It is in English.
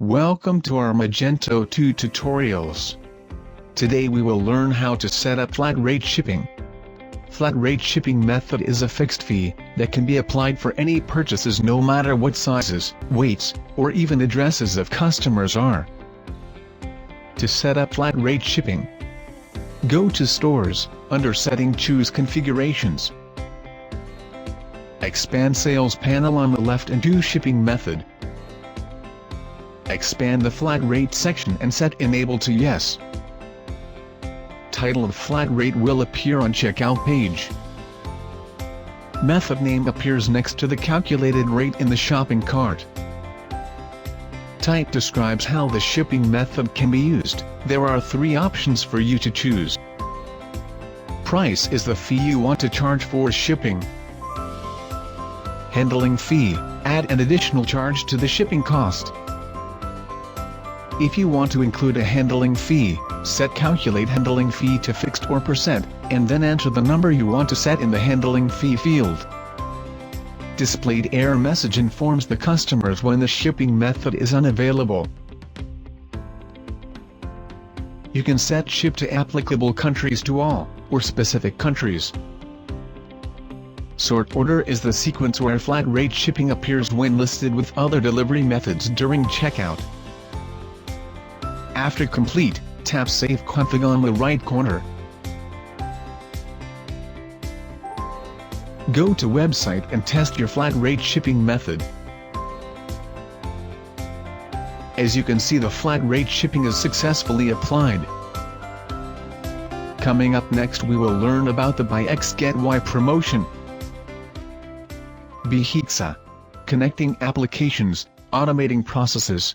Welcome to our Magento 2 tutorials. Today we will learn how to set up flat rate shipping. Flat rate shipping method is a fixed fee that can be applied for any purchases no matter what sizes, weights, or even addresses of customers are. To set up flat rate shipping, go to Stores, under Setting choose Configurations. Expand Sales panel on the left and do Shipping Method. Expand the flat rate section and set Enable to Yes. Title of flat rate will appear on checkout page. Method name appears next to the calculated rate in the shopping cart. Type describes how the shipping method can be used. There are 3 options for you to choose. Price is the fee you want to charge for shipping. Handling fee, add an additional charge to the shipping cost. If you want to include a handling fee, set calculate handling fee to fixed or %, and then enter the number you want to set in the handling fee field. Displayed error message informs the customers when the shipping method is unavailable. You can set ship to applicable countries to all, or specific countries. Sort order is the sequence where flat rate shipping appears when listed with other delivery methods during checkout. After complete, tap Save Config on the right corner. Go to website and test your flat rate shipping method. As you can see, the flat rate shipping is successfully applied. Coming up next, we will learn about the Buy X Get Y promotion. Hexa. Connecting applications, automating processes,